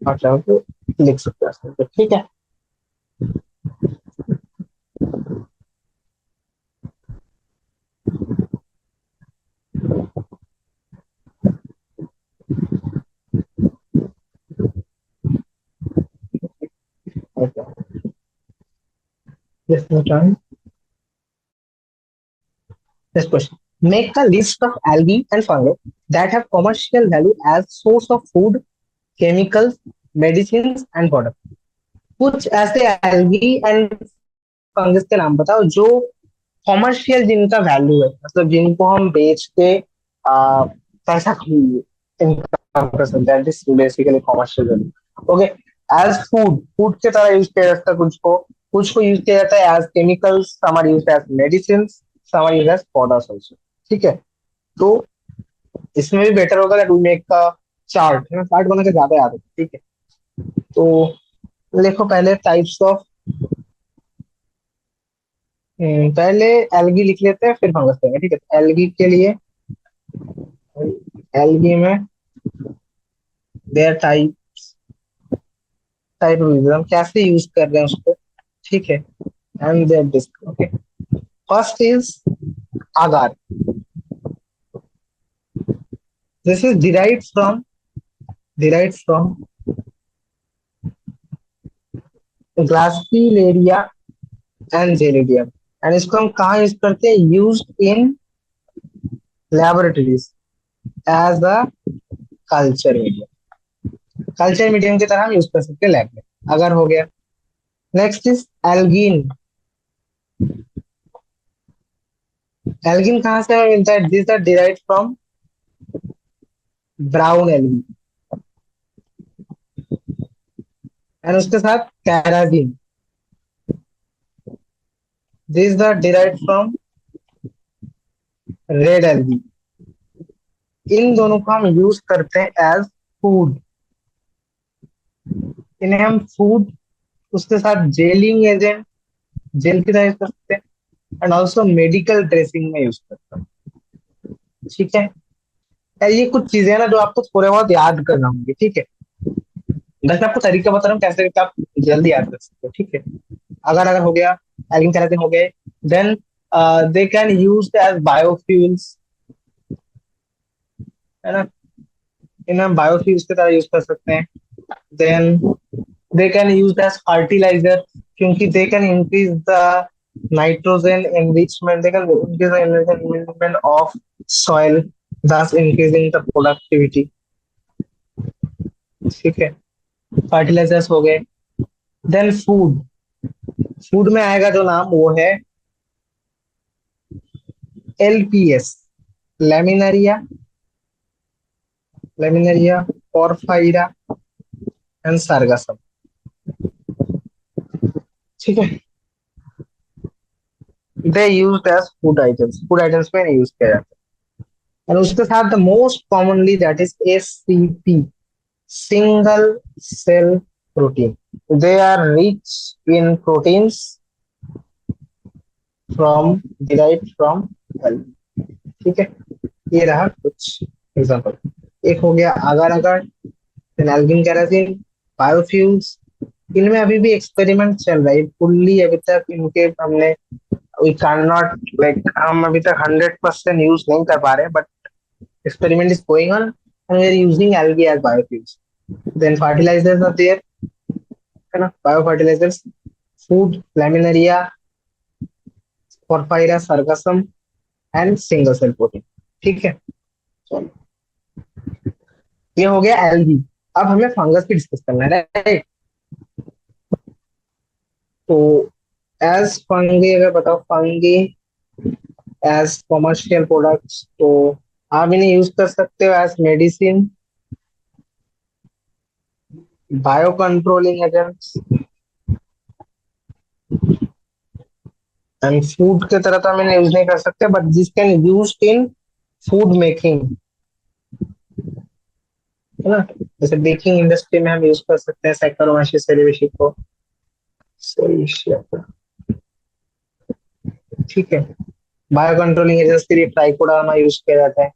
आप चाहो तो लिख सकते हो, ठीक है। Okay. Yes, no time. Next question. Make a list of algae and fungi that have commercial value as source of food, chemicals, medicines and products. कुछ ऐसे algae and fungus के नाम बताओ जो कॉमर्शियल, जिनका वैल्यू है, मतलब जिनको हम बेच के पैसा इनकम कर सकते हैं, this basically commercial value, okay. As food, food के तरह यूज किया जाता है कुछ को यूज किया जाता है as chemicals, some are used as medicine, some are used as products also, ठीक है। तो इसमें भी बेटर होगा दैट वी मेक का चार्ट, है ना, चार्ट बना के ज्यादा याद है, ठीक है। तो देखो पहले टाइप्स ऑफ, पहले एल्गी लिख लेते हैं फिर फंगस लेंगे, ठीक है। एल्गी के लिए, एल्गी में देयर टाइप, टाइप हम कैसे यूज कर रहे हैं उसको, ठीक है। And their disc, okay. First is agar. This is derived from Glaciolaria and Gelidium. And इसको हम कहाँ यूज करते हैं, use in laboratories as a culture medium, culture medium की तरह हम यूज कर सकते हैं लैब में, अगर हो गया। नेक्स्ट इज एल्गीन, एल्गिन कहाँ से हमें मिलता है? This are derived from brown algae, and उसके साथ carrageenan, this are derived from red algae. इन दोनों को हम यूज करते हैं एज फूड। इन्हें हम फूड, उसके साथ जेलिंग एजेंट, जेल की तरह यूज कर सकते हैं, एंड ऑल्सो मेडिकल ड्रेसिंग में यूज करते हैं। ठीक है, यार ये कुछ चीजें हैं ना जो आपको थोड़े बहुत याद करना होंगे। ठीक है, बस मैं आपको तरीका बता रहा हूँ कैसे करके आप जल्दी याद कर सकते हो। ठीक है, अगर अगर हो गया, एल्गिन केराटिन हो गए, then they can use as biofuels, है ना, इन्हें हम बायोफ्यूल्स की तरह यूज कर सकते हैं। Then they can use as fertiliser, क्योंकि they can increase the nitrogen enrichment, they can increase the enrichment of soil, thus increasing the productivity। ठीक है, फर्टिलाइजर्स हो गए। देन फूड, फूड में आएगा जो नाम वो है LPS, लेमिनरिया, लेमिनरिया, पोरफाइरा एंड सार्गासम। ठीक है, they used as food items में यूज किया जाता है। और उसके साथ the most commonly that is SCP, single cell protein. They are rich in proteins from derived from health. ठीक है, ये रहा कुछ एग्जांपल। एक हो गया अगर अगर, एल्गिन केराटिन, बायोफ्यूल्स। इनमें अभी भी एक्सपेरिमेंट चल रहा है फुल्ली, अभी तक इनके हमने, वी कैन नॉट लाइक, हम अभी तक 100% यूज नहीं कर पा रहे, but experiment is going on and we are using algae as biofuels. Then fertilisers are there, है ना, bio fertilisers, food, laminaria, porphyra, sargassum and single cell protein. ठीक है, चलो, ये हो गया एल्गी। अब हमें फंगस भी डिस्कस करना है, राइट? तो एज फंगी, अगर बताओ फंगी एज कॉमर्शियल प्रोडक्ट्स, तो आप इन्हें यूज कर सकते हो as medicine, bio controlling agents, and food की तरह तो हम इन्हें यूज नहीं कर सकते, but this can use in food making, है ना। जैसे बेकिंग इंडस्ट्री में हम यूज कर सकते हैं सैक्रोमाइसिस सेरेविसी को। ठीक है, बायो कंट्रोलिंग एजेंट्स के लिए ट्राइकोडर्मा यूज किया जाता है।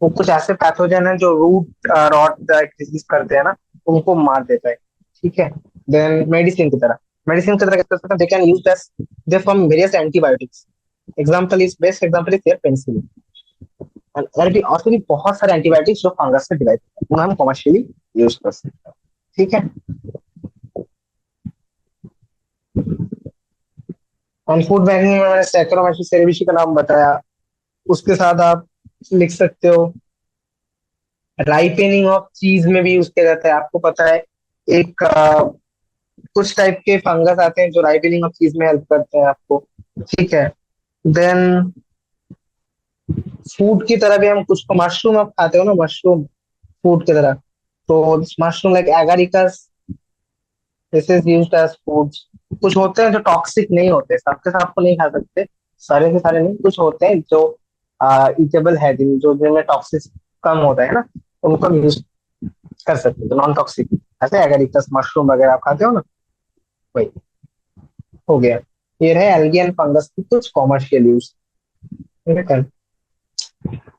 वो कुछ ऐसे पैथोजन है जो रूट रॉट डिजीज करते हैं ना, उनको मार देता है। ठीक है, देन मेडिसिन की तरह क्या कर सकते हैं, they can use as, they form various antibiotics. Example is, best example is here penicillin. और भी, और भी बहुत सारे एंटीबायोटिक्स जो फंगस से डिराइव होते हैं, उन्हें हम कमर्शियली यूज कर सकते हैं। ठीक है, ऑन फूड बैंकिंग में मैंने सैक्रोमाइसिस सेरेविसी का नाम बताया। उसके साथ आप लिख सकते हो, राइपेनिंग ऑफ चीज में भी यूज किया जाता है। आपको पता है एक कुछ टाइप के फंगस आते हैं जो राइपेनिंग ऑफ चीज में हेल्प करते हैं आपको। ठीक है, देन फूड की तरह भी हम कुछ को, मशरूम आप खाते हो ना, मशरूम फूड की तरह, तो mushroom like agaricus, this is used as foods. कुछ होते हैं जो टॉक्सिक नहीं होते, सबके साथ को नहीं खा सकते, सारे के सारे नहीं, कुछ होते हैं जो ईटेबल है, जो जिनमें टॉक्सिक कम होता है ना, उनको हम यूज कर सकते हैं, तो नॉन टॉक्सिक। ऐसे एगारिकस, मशरूम वगैरह आप खाते हो ना, वही हो गया। ये रहे एल्गी एंड फंगस की कुछ commercial use.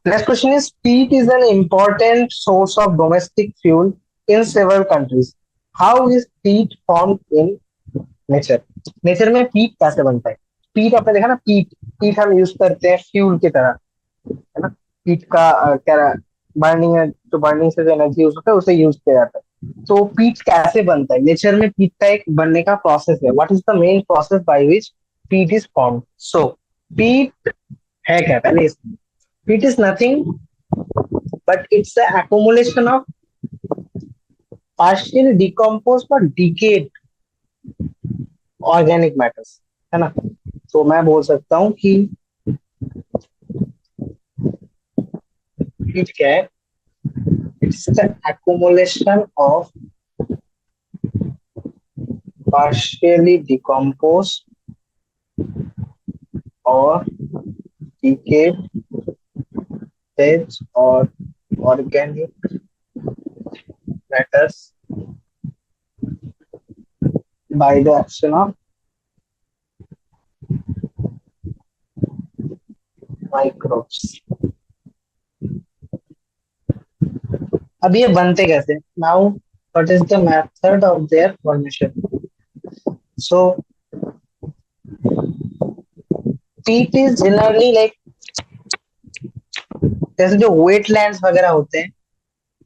Next question is, peat is an important source of domestic fuel in several countries. How is peat formed in nature? Nature में पीट कैसे बनता है? पीट आपने देखा ना, पीट, पीट हम यूज करते हैं फ्यूल की तरह, है ना। पीट का क्या बर्निंग है, तो बर्निंग से जो एनर्जी यूज होता है उसे यूज किया जाता है। तो पीट कैसे बनता है? नेचर में पीट का एक बनने का प्रोसेस है। What is the main process by which पीट इज फॉर्म्ड? सो पीट है क्या, पहले पीट is nothing but it's the accumulation of partially decomposed or decayed organic matters, है ना। तो मैं बोल सकता हूँ कि हीट क्या है? It's the accumulation of partially decomposed or decayed veg or organic matters by the action of microbes. अब ये बनते कैसे? Now what is the method of their formation? So peat is generally like, जैसे जो wetlands वगैरह होते हैं,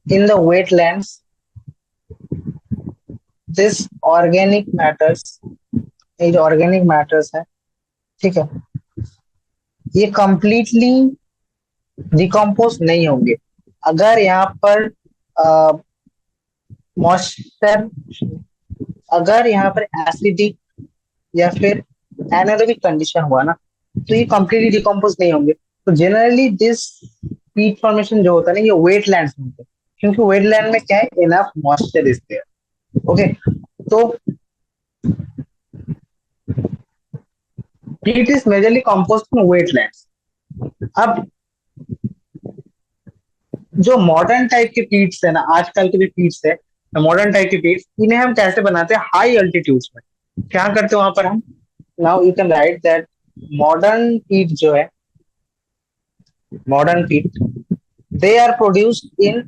in the wetlands this organic matters, ये जो ऑर्गेनिक मैटर्स है, ठीक है, ये कंप्लीटली डिकम्पोज नहीं होंगे अगर यहाँ पर मॉइस्चर, अगर यहाँ पर एसिडिक या फिर एनारोबिक कंडीशन हुआ ना, तो ये कंप्लीटली डिकम्पोज नहीं होंगे। तो जनरली दिस पीट फॉर्मेशन जो होता है ना, ये वेटलैंड्स में होते हैं, क्योंकि वेटलैंड में क्या है, enough moisture is there. Okay, तो peat is majorly composed in wetlands. अब जो मॉडर्न टाइप के पीट्स है ना, आजकल के जो पीट्स है, मॉडर्न टाइप के पीट्स, इन्हें हम कैसे बनाते हैं? हाई अल्टीट्यूड्स में। क्या करते हैं वहां पर हम? Now you can write that modern peat जो है, modern peat, they are produced in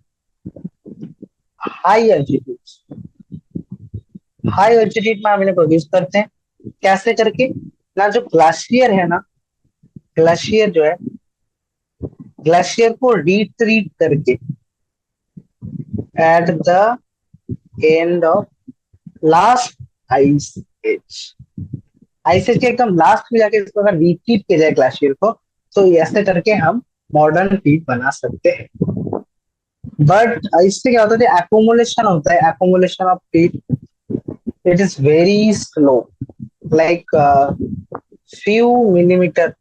high altitudes. High altitude में हम इन्हें प्रोड्यूस करते हैं, कैसे करके ना, जो ग्लाशियर है ना, ग्लाशियर जो है, ग्लाशियर को रिट्रीट करके at the end of last ice age, ice age के एकदम लास्ट में जाके इसको अगर रिट्रीट किया जाए ग्लाशियर को, तो ऐसे करके हम मॉडर्न पीट बना सकते हैं। बट इससे क्या होता है, एक्यूमुलेशन होता है, एक्यूमुलेशन ऑफ पीट, it is very slow, like few millimetre,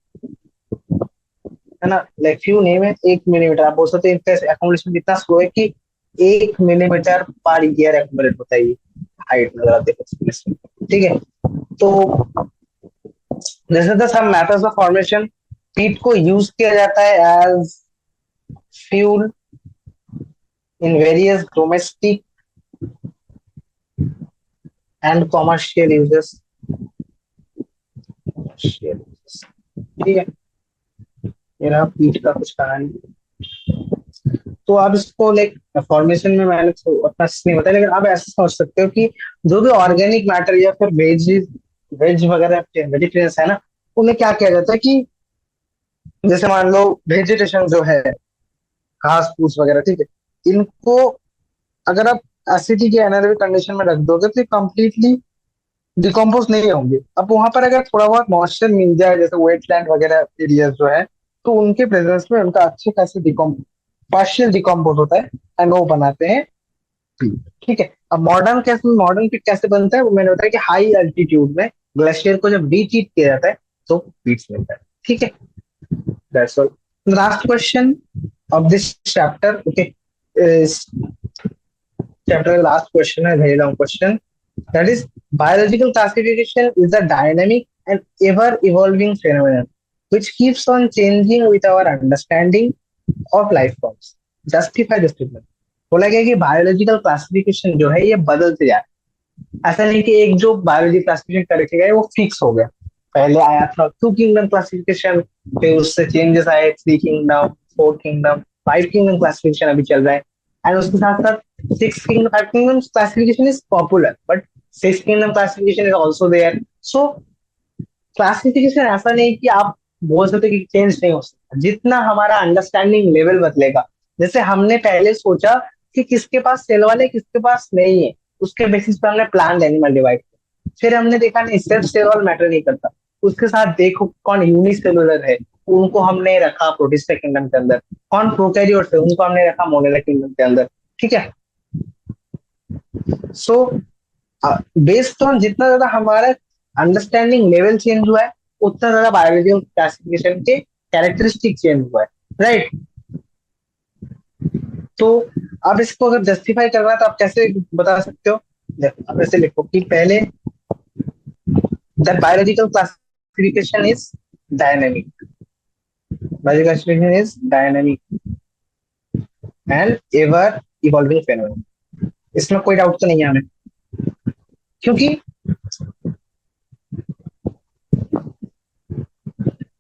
है ना, लाइक फ्यू नहीं है, 1 मिलीमीटर आप बोल सकते हैं। इनका एक्यूमुलेशन इतना स्लो है कि 1 मिलीमीटर पर ईयर एक्यूमुलेट होता है ये हाइट में, आप देखो, ठीक है। तो जैसे the some methods of formation, peat को यूज किया जाता है as fuel in various domestic and commercial uses, ठीक है। मेरा पीट का कुछ कहानी, तो आप इसको लाइक फॉर्मेशन में मैंने तो उतना नहीं बताया, लेकिन आप ऐसा समझ सकते हो कि जो भी ऑर्गेनिक मैटर या फिर वेज वेज वगैरह वेजिटेरियंस है ना, उन्हें क्या किया जाता है कि जैसे मान लो वेजिटेशन जो है, घास फूस वगैरह, ठीक है, इनको अगर आप एसिडिक या एनारोबिक कंडीशन में रख दोगे तो ये कंप्लीटली डिकम्पोज नहीं होंगे। अब वहां पर अगर थोड़ा बहुत मॉइस्चर मिल जाए, जैसे वेटलैंड वगैरह एरियाज जो है, तो उनके प्रेजेंस में उनका अच्छे खासे पार्शियल डिकम्पोज होता है एंड वो बनाते हैं पीट, ठीक है। अब मॉडर्न पीट कैसे बनता है, वो मैंने बताया कि हाई अल्टीट्यूड में ग्लेशियर को जब रीहीट किया जाता है तो पीट मिलता है, ठीक है। That's all. Last question of this chapter, okay, chapter का लास्ट क्वेश्चन है, very long question, that is biological classification is a dynamic and ever evolving phenomenon which keeps on changing with our understanding of life forms. Justify the statement. बोला गया कि biological classification जो है ये बदलते जा रहा है। ऐसा नहीं कि एक जो बायोलॉजी क्लासिफिकेशन कर रखे गए वो फिक्स हो गया। पहले आया था 2 किंगडम क्लासिफिकेशन, फिर उससे चेंजेस आए, 3 किंगडम, 4 किंगडम, 5 किंगडम क्लासिफिकेशन अभी चल रहा है। एंड उसके साथ साथ 6 kingdom, 5 kingdom classification is popular, but 6 kingdom classification is also there. So classification ऐसा नहीं कि आप बोल सकते कि चेंज नहीं हो सकता, जितना हमारा अंडरस्टैंडिंग लेवल बदलेगा। जैसे हमने पहले सोचा कि किसके पास सेल वाले किसके पास नहीं है, उसके बेसिस पे हमने प्लान एनिमल डिवाइड किया, फिर हमने देखा नहीं सिर्फ सेल वाल मैटर नहीं करता, उसके साथ देखो कौन यूनिसेलुलर है, उनको हमने रखा प्रोटिस्टा किंगडम के अंदर, कौन प्रोकैरियोट्स है उनको हमने रखा मोनेला किंगडम के अंदर, ठीक है। सो बेस्ड ऑन जितना ज्यादा हमारा अंडरस्टैंडिंग लेवल चेंज हुआ है, उतना ज्यादा बायोलॉजिकल क्लासिफिकेशन के कैरेक्टरिस्टिक चेंज हुआ है, राइट। तो आप इसको अगर जस्टिफाई करना है तो आप कैसे बता सकते हो? देखो आप ऐसे लिखो कि पहले the biological classification is dynamic, biological classification is dynamic and ever evolving phenomenon. इसमें कोई डाउट तो नहीं है हमें, क्योंकि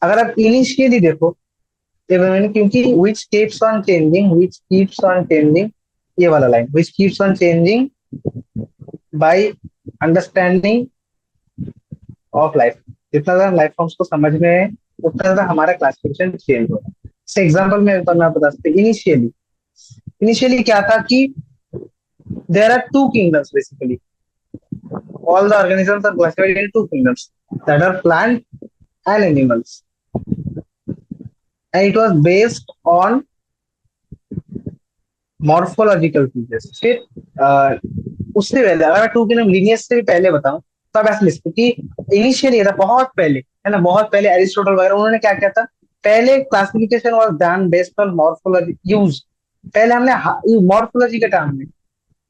अगर आप इनिशियली देखो क्योंकि which keeps on changing, ये वाला line which keeps on changing by understanding of life, जितना ज्यादा लाइफ फॉर्म्स को समझ में है उतना ज्यादा हमारा क्लासिफिकेशन चेंज होगा। जैसे एग्जांपल में तो मैं बता सकते इनिशियली इनिशियली क्या था कि there are two kingdoms basically, all the organisms are classified in two kingdoms, that are plant and animals, and it was based on morphological features. फिर उससे पहले अगर टू किंगडम लीनियस से भी पहले बताऊं तो आप ऐसे लिखते कि इनिशियली था बहुत पहले, है ना, बहुत पहले एरिस्टोटल वगैरह उन्होंने क्या किया था, पहले classification was done based on morphology use. पहले हमने मॉर्फोलॉजी के टर्म में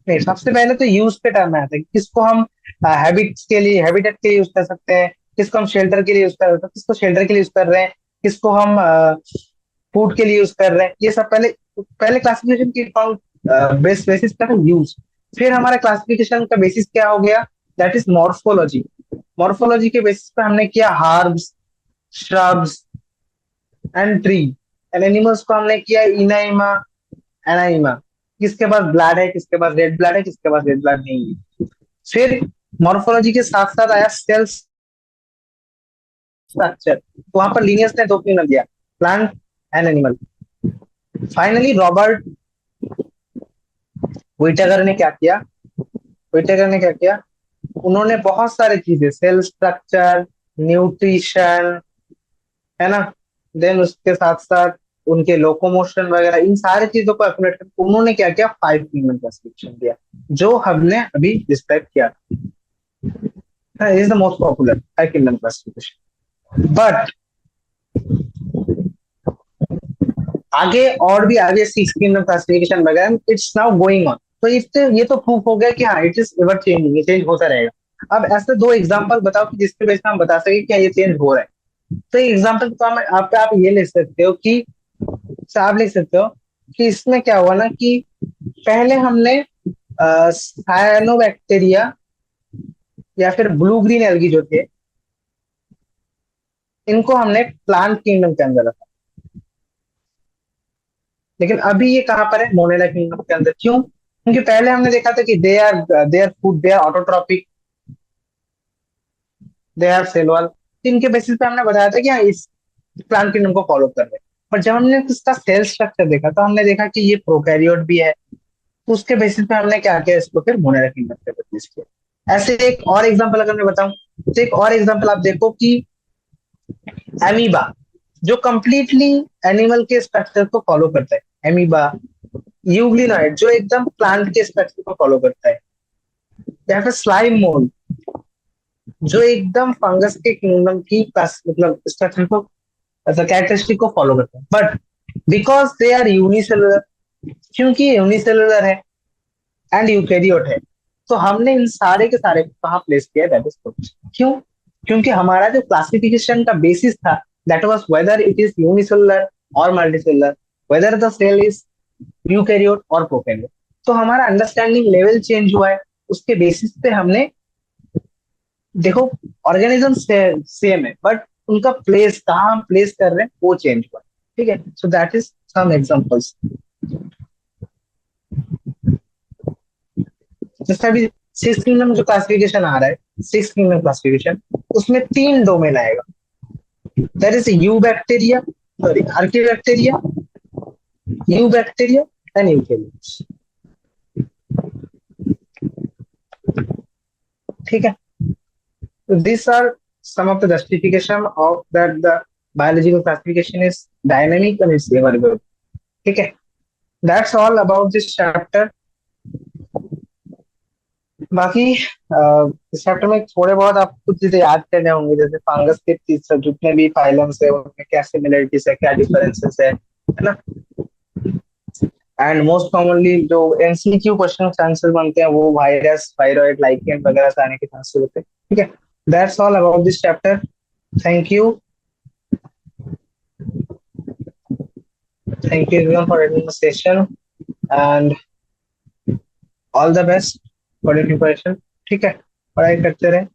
नहीं, सबसे पहले तो यूज के टर्म में आता है, किसको हम हैबिट्स के लिए, हैबिटेट के लिए यूज कर सकते हैं, किसको हम शेल्टर के लिए यूज कर सकते हैं, किसको शेल्टर के लिए यूज कर रहे हैं, किसको हम फूड के लिए यूज कर रहे हैं, ये सब पहले पहले क्लासिफिकेशन की बेसिस पे यूज। फिर हमारा क्लासिफिकेशन का बेसिस क्या हो गया, दैट इज मॉर्फोलॉजी। मॉर्फोलॉजी के बेसिस पे हमने किया herbs, shrubs and tree, and animals को हमने किया इनाइमा, एनाइमा, किसके पास ब्लड है, किसके पास रेड ब्लड है, किसके पास रेड ब्लड नहीं है। फिर मॉर्फोलॉजी के साथ साथ आया सेल स्ट्रक्चर, तो वहां पर लीनियस ने दो किंगडम दिया, plant and animal. Finally Robert Whittaker ने क्या किया, व्हिटेकर ने क्या किया, उन्होंने बहुत सारे चीजें, सेल स्ट्रक्चर, न्यूट्रिशन, है ना, देन उसके साथ साथ उनके लोकोमोशन वगैरह, इन सारी चीजों को एक्यूमुलेट करके उन्होंने क्या किया, 5 किंगडम क्लासिफिकेशन दिया, जो हमने अभी डिस्क्राइब किया। Is the most popular 5 kingdom classification. But आगे और भी आगे 6 किंगडम क्लासिफिकेशन वगैरह इट्स नाउ गोइंग ऑन। तो इससे ये तो प्रूफ हो गया कि हाँ इट इज एवर चेंजिंग, ये चेंज होता रहेगा। अब ऐसे दो एग्जांपल बताओ कि जिसके बेस पे हम बता सके क्या ये चेंज हो रहा है। तो एग्जांपल तो आप ये ले सकते हो कि, आप लिख सकते हो कि इसमें क्या हुआ ना कि पहले हमने साइनोबैक्टीरिया या फिर ब्लू ग्रीन एल्गी जो थे, इनको हमने प्लांट किंगडम के अंदर रखा, लेकिन अभी ये कहां पर है, मोनेला किंगडम के अंदर। क्यों? क्योंकि पहले हमने देखा था कि they are food, they are autotrophic, they are cell wall, इनके बेसिस पे हमने बताया था कि हाँ इस प्लांट किंगडम को फॉलो कर रहे हैं। पर जब हमने इसका सेल स्ट्रक्चर देखा तो हमने देखा कि ये प्रोकैरियोट भी है, तो उसके बेसिस पे हमने क्या किया, इसको फिर मोनेला किंगडम पे रिप्लेस किया। ऐसे एक और एग्जांपल अगर मैं बताऊं तो एक और एग्जांपल आप देखो कि एमीबा, जो कंप्लीटली एनिमल के स्ट्रक्चर को फॉलो करता है, एमीबा, यूग्लिनॉइड जो एकदम प्लांट के स्ट्रक्चर को फॉलो करता है, या फिर स्लाइम मोल्ड जो एकदम फंगस के किंगडम की क्लास मतलब स्ट्रक्चर को, कैरेक्टरिस्टिक को फॉलो करता है। But because they are unicellular, क्योंकि यूनिसेलुलर है एंड यूकैरियोट है, तो हमने इन सारे के सारे को कहाँ प्लेस किया, दैट इज प्रोटिस्ट। क्यों? क्योंकि हमारा जो क्लासिफिकेशन का बेसिस था that was whether it is unicellular और multicellular, whether the cell is eukaryote और प्रोकैरियोट। तो हमारा अंडरस्टैंडिंग लेवल चेंज हुआ है, उसके बेसिस पे हमने देखो ऑर्गेनिज्म सेम है बट उनका प्लेस कहाँ हम प्लेस कर रहे हैं वो चेंज हुआ है। ठीक है, so that is some examples. जैसे अभी 6 किंगडम जो क्लासिफिकेशन आ रहा है, 6 किंगडम क्लासिफिकेशन, उसमें 3 डोमेन आएगा, that is you bacteria, sorry archaebacteria, you bacteria and eukaryotes. ठीक है, so these are some of the justification of that the biological classification is dynamic and it's evolvable. ठीक है, that's all about this chapter. बाकी इस chapter में थोड़े बहुत आप कुछ चीजें याद करने होंगे, जैसे फंगस के जितने भी फाइलम्स है उनमें क्या सिमिलरिटीज है, क्या डिफरेंसेस है ना। एंड मोस्ट कॉमनली जो एमसीक्यू क्वेश्चन आंसर बनते हैं वो वायरस, थायराइड, लाइकेन वगैरह से आने के चांसेस होते हैं। ठीक है, that's all about this chapter. Thank you, thank you everyone for attending the session and all the best for your preparation. ठीक है, पढ़ाई करते रहे।